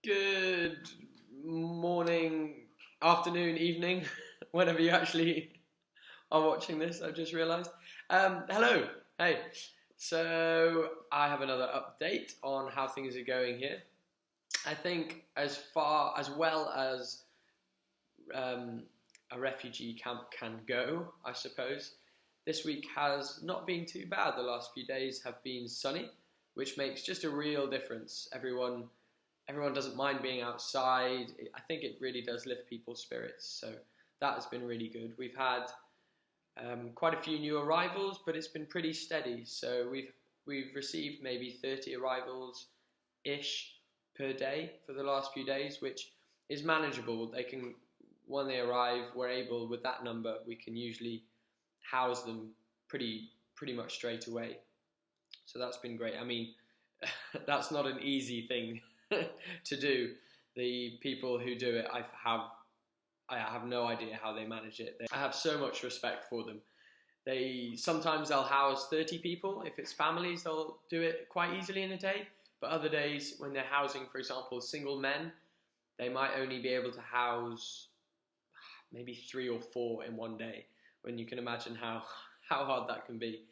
Good morning, afternoon, evening, whenever you actually are watching this, I've just realised. Hello, hey. So, I have another update on how things are going here. I think, as well as um, a refugee camp can go, I suppose, this week has not been too bad. The last few days have been sunny, which makes just a real difference. Everyone doesn't mind being outside. I think it really does lift people's spirits. So that has been really good. We've had quite a few new arrivals, but it's been pretty steady. So we've received maybe 30 arrivals ish per day for the last few days, which is manageable. They can when they arrive, we're able with that number. We can usually house them pretty much straight away. So that's been great. I mean, that's not an easy thing to do. The people who do it, I have no idea how they manage it. I have so much respect for them. They'll house 30 people. If it's families, they'll do it quite easily in a day. But other days, when they're housing, for example, single men, they might only be able to house maybe 3 or 4 in one day. When you can imagine how hard that can be.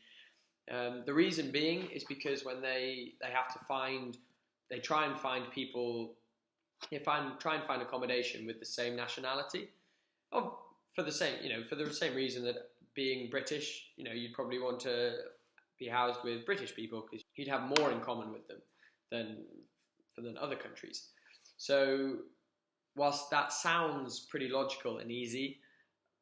The reason being is because when they have to they try and find people, try and find accommodation with the same nationality, oh, for the same reason that being British, you'd probably want to be housed with British people because you'd have more in common with them than other countries. So whilst that sounds pretty logical and easy,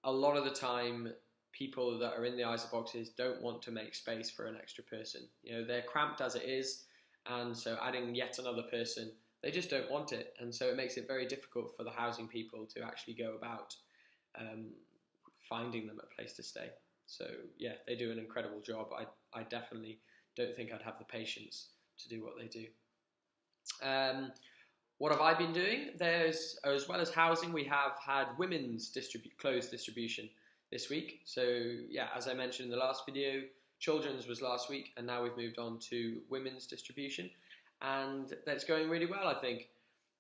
a lot of the time people that are in the isoboxes don't want to make space for an extra person. They're cramped as it is, and so adding yet another person, they just don't want it, and so it makes it very difficult for the housing people to actually go about finding them a place to stay. So yeah, they do an incredible job. I definitely don't think I'd have the patience to do what they do. What have I been doing? There's, as well as housing, we have had women's clothes distribution this week. So yeah, as I mentioned in the last video, children's was last week, and now we've moved on to women's distribution, and that's going really well. I think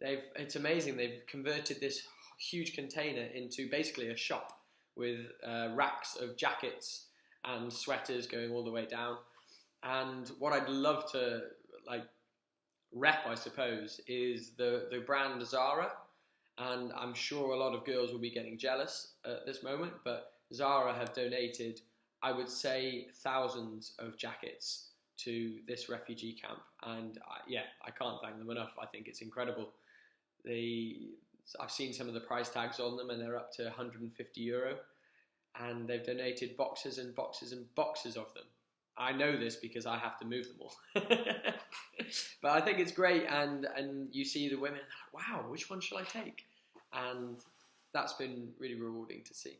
it's amazing. They've converted this huge container into basically a shop with racks of jackets and sweaters going all the way down. And what I'd love to rep, I suppose, is the brand Zara. And I'm sure a lot of girls will be getting jealous at this moment, but Zara have donated, I would say, thousands of jackets to this refugee camp, and I can't thank them enough. I think it's incredible. I've seen some of the price tags on them, and they're up to €150, and they've donated boxes and boxes and boxes of them. I know this because I have to move them all. But I think it's great, and you see the women, wow, which one shall I take? And that's been really rewarding to see.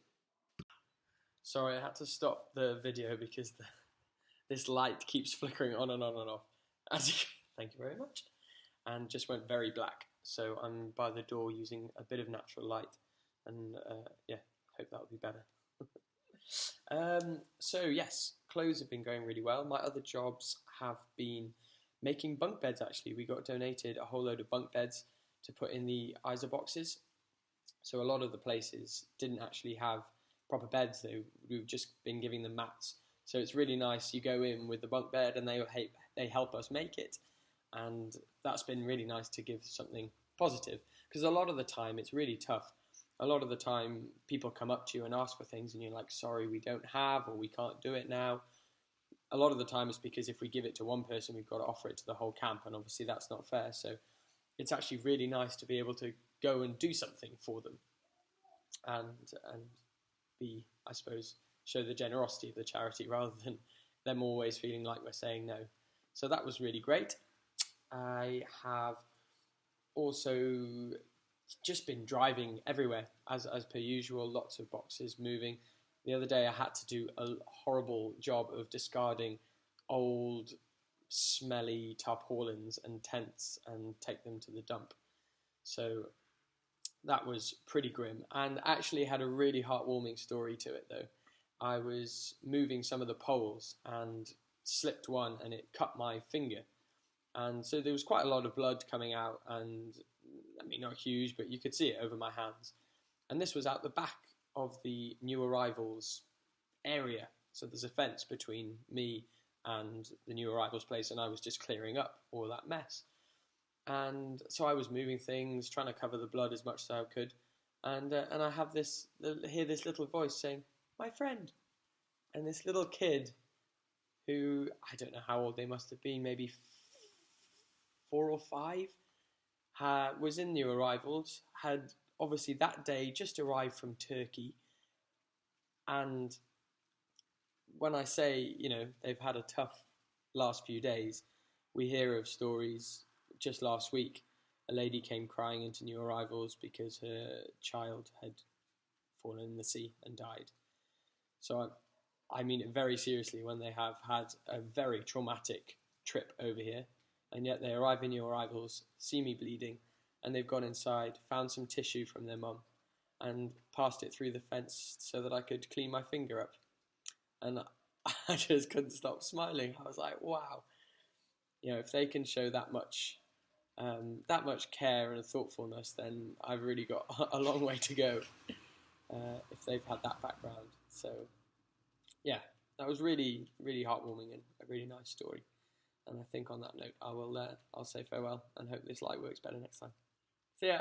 Sorry, I had to stop the video because this light keeps flickering on and on and off. Thank you very much. And just went very black. So I'm by the door using a bit of natural light. And hope that will be better. So yes, clothes have been going really well. My other jobs have been making bunk beds, actually. We got donated a whole load of bunk beds to put in the isoboxes. So a lot of the places didn't actually have proper beds. We've just been giving them mats. So it's really nice. You go in with the bunk bed and they help us make it. And that's been really nice to give something positive. Because a lot of the time it's really tough. A lot of the time people come up to you and ask for things and you're like, sorry, we don't have, or we can't do it now. A lot of the time it's because if we give it to one person, we've got to offer it to the whole camp, and obviously that's not fair. So it's actually really nice to be able to go and do something for them and be, I suppose, show the generosity of the charity rather than them always feeling like we're saying no. So that was really great. I have also just been driving everywhere as per usual, lots of boxes moving. The other day I had to do a horrible job of discarding old smelly tarpaulins and tents and take them to the dump. So that was pretty grim, and actually had a really heartwarming story to it though. I was moving some of the poles and slipped one and it cut my finger, and so there was quite a lot of blood coming out, and mean, not huge, but you could see it over my hands. And this was out the back of the new arrivals area. So there's a fence between me and the new arrivals place, and I was just clearing up all that mess. And so I was moving things, trying to cover the blood as much as I could, and I have hear this little voice saying, "My friend," and this little kid, who I don't know how old they must have been, maybe 4 or 5, was in new arrivals, had obviously that day just arrived from Turkey, and when I say, they've had a tough last few days, we hear of stories. Just last week, a lady came crying into new arrivals because her child had fallen in the sea and died. So I mean it very seriously when they have had a very traumatic trip over here, and yet they arrive in new arrivals, see me bleeding, and they've gone inside, found some tissue from their mum, and passed it through the fence so that I could clean my finger up. And I just couldn't stop smiling. I was like, wow, if they can show that much care and thoughtfulness, then I've really got a long way to go if they've had that background. So, yeah, that was really, really heartwarming and a really nice story. And I think on that note, I'll say farewell and hope this light works better next time. See ya!